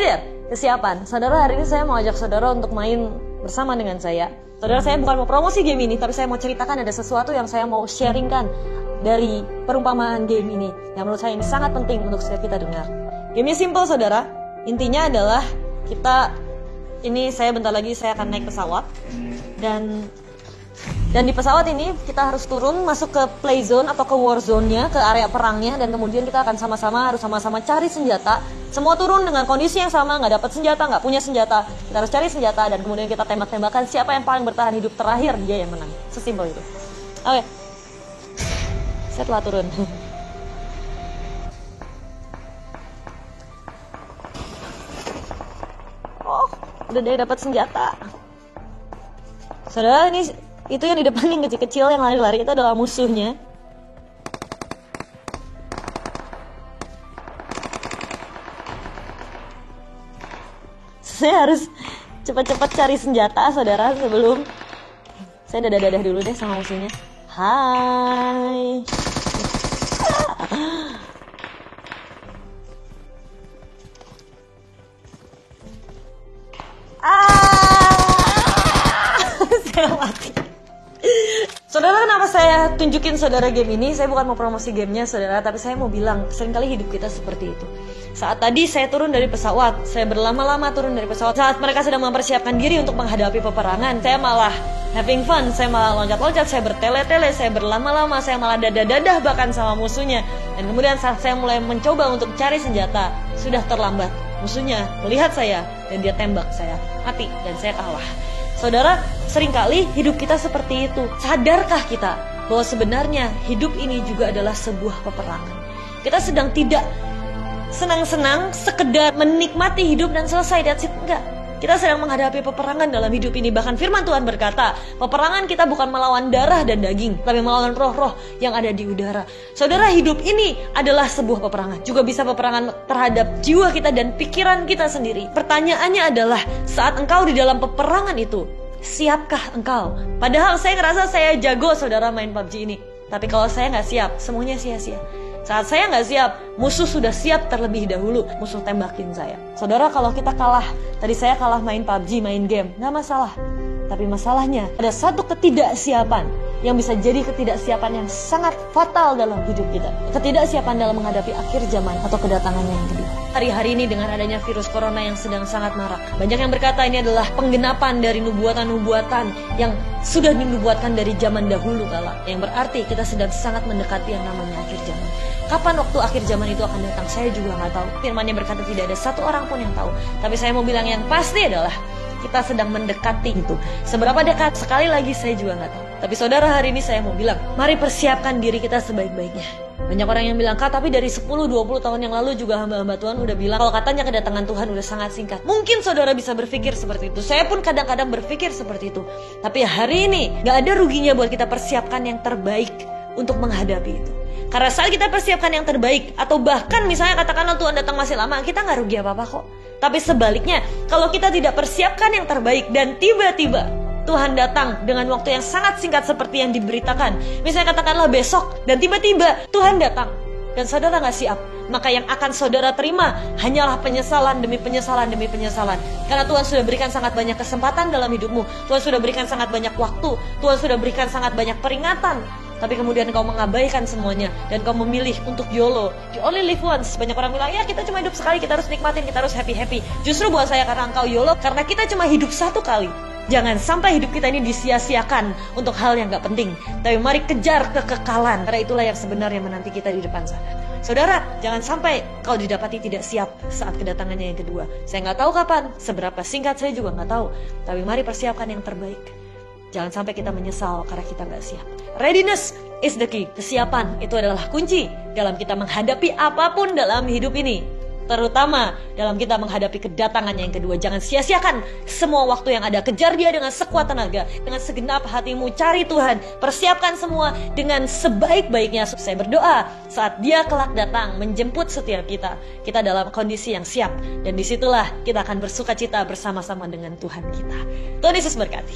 Hi there, kesiapan. Saudara, hari ini saya mau ajak saudara untuk main bersama dengan saya. Saudara, saya bukan mau promosi game ini, tapi saya mau ceritakan ada sesuatu yang saya mau sharingkan dari perumpamaan game ini, yang menurut saya ini sangat penting untuk setiap kita dengar. Gamenya simple, saudara. Intinya adalah saya bentar lagi saya akan naik pesawat, dan di pesawat ini kita harus turun masuk ke play zone atau ke war zone-nya, ke area perangnya, dan kemudian kita akan harus sama-sama cari senjata. Semua turun dengan kondisi yang sama, nggak dapat senjata, nggak punya senjata. Kita harus cari senjata dan kemudian kita tembak-tembakan. Siapa yang paling bertahan hidup terakhir, dia yang menang. Sesimpel itu. Oke. Saya telah turun. Oh, udah deh dapat senjata. Saudara, itu yang di depan yang kecil-kecil yang lari-lari itu adalah musuhnya. Saya harus cepat-cepat cari senjata, saudara, sebelum saya dadah-dadah dulu deh sama musuhnya. Hai. Saya mati. Saudara, kenapa saya tunjukin saudara game ini? Saya bukan mau promosi gamenya, saudara, tapi saya mau bilang, seringkali hidup kita seperti itu. Saat tadi saya turun dari pesawat, saya berlama-lama turun dari pesawat. Saat mereka sedang mempersiapkan diri untuk menghadapi peperangan, saya malah having fun, saya malah loncat-loncat, saya bertele-tele, saya berlama-lama, saya malah dadah-dadah bahkan sama musuhnya. Dan kemudian saat saya mulai mencoba untuk cari senjata, sudah terlambat. Musuhnya melihat saya dan dia tembak saya, mati, dan saya kalah. Saudara, seringkali hidup kita seperti itu. Sadarkah kita bahwa sebenarnya hidup ini juga adalah sebuah peperangan? Kita sedang tidak senang-senang sekedar menikmati hidup dan selesai, that's it. Enggak. Kita sedang menghadapi peperangan dalam hidup ini. Bahkan firman Tuhan berkata, peperangan kita bukan melawan darah dan daging, tapi melawan roh-roh yang ada di udara. Saudara, hidup ini adalah sebuah peperangan. Juga bisa peperangan terhadap jiwa kita dan pikiran kita sendiri. Pertanyaannya adalah, saat engkau di dalam peperangan itu, siapkah engkau? Padahal saya ngerasa saya jago, saudara, main PUBG ini. Tapi kalau saya nggak siap, semuanya sia-sia. Saat saya nggak siap, musuh sudah siap terlebih dahulu. Musuh tembakin saya. Saudara, kalau kita kalah, tadi saya kalah main PUBG, main game, nggak masalah. Tapi masalahnya, ada satu ketidaksiapan yang bisa jadi ketidaksiapan yang sangat fatal dalam hidup kita. Ketidaksiapan dalam menghadapi akhir zaman atau kedatangannya yang kedua. Hari-hari ini dengan adanya virus corona yang sedang sangat marak, banyak yang berkata ini adalah penggenapan dari nubuatan-nubuatan yang sudah dinubuatkan dari zaman dahulu kala. Yang berarti kita sedang sangat mendekati yang namanya akhir zaman. Kapan waktu akhir zaman itu akan datang, saya juga nggak tahu. Firman-Nya berkata tidak ada satu orang pun yang tahu. Tapi saya mau bilang yang pasti adalah kita sedang mendekati itu. Seberapa dekat? Sekali lagi saya juga nggak tahu. Tapi saudara, hari ini saya mau bilang, mari persiapkan diri kita sebaik-baiknya. Banyak orang yang bilang, Kak, tapi dari 10-20 tahun yang lalu juga hamba-hamba Tuhan udah bilang kalau katanya kedatangan Tuhan udah sangat singkat. Mungkin saudara bisa berpikir seperti itu. Saya pun kadang-kadang berpikir seperti itu. Tapi hari ini gak ada ruginya buat kita persiapkan yang terbaik untuk menghadapi itu. Karena saat kita persiapkan yang terbaik, atau bahkan misalnya katakanlah Tuhan datang masih lama, kita gak rugi apa-apa kok. Tapi sebaliknya, kalau kita tidak persiapkan yang terbaik dan tiba-tiba Tuhan datang dengan waktu yang sangat singkat seperti yang diberitakan, misalnya katakanlah besok, dan tiba-tiba Tuhan datang dan saudara gak siap, maka yang akan saudara terima hanyalah penyesalan demi penyesalan demi penyesalan. Karena Tuhan sudah berikan sangat banyak kesempatan dalam hidupmu, Tuhan sudah berikan sangat banyak waktu, Tuhan sudah berikan sangat banyak peringatan, tapi kemudian kau mengabaikan semuanya dan kau memilih untuk YOLO. You only live once. Banyak orang bilang, ya kita cuma hidup sekali, kita harus nikmatin, kita harus happy-happy. Justru buat saya, karena engkau YOLO, karena kita cuma hidup satu kali. Jangan sampai hidup kita ini disia-siakan untuk hal yang gak penting. Tapi mari kejar kekekalan, karena itulah yang sebenarnya menanti kita di depan sana. Saudara, jangan sampai kau didapati tidak siap saat kedatangannya yang kedua. Saya gak tahu kapan, seberapa singkat saya juga gak tahu. Tapi mari persiapkan yang terbaik. Jangan sampai kita menyesal karena kita gak siap. Readiness is the key. Kesiapan itu adalah kunci dalam kita menghadapi apapun dalam hidup ini. Terutama dalam kita menghadapi kedatangannya yang kedua. Jangan sia-siakan semua waktu yang ada. Kejar dia dengan sekuat tenaga, dengan segenap hatimu. Cari Tuhan, persiapkan semua dengan sebaik-baiknya. Saya berdoa saat dia kelak datang menjemput setiap kita, kita dalam kondisi yang siap. Dan disitulah kita akan bersuka cita bersama-sama dengan Tuhan kita. Tuhan Yesus berkati.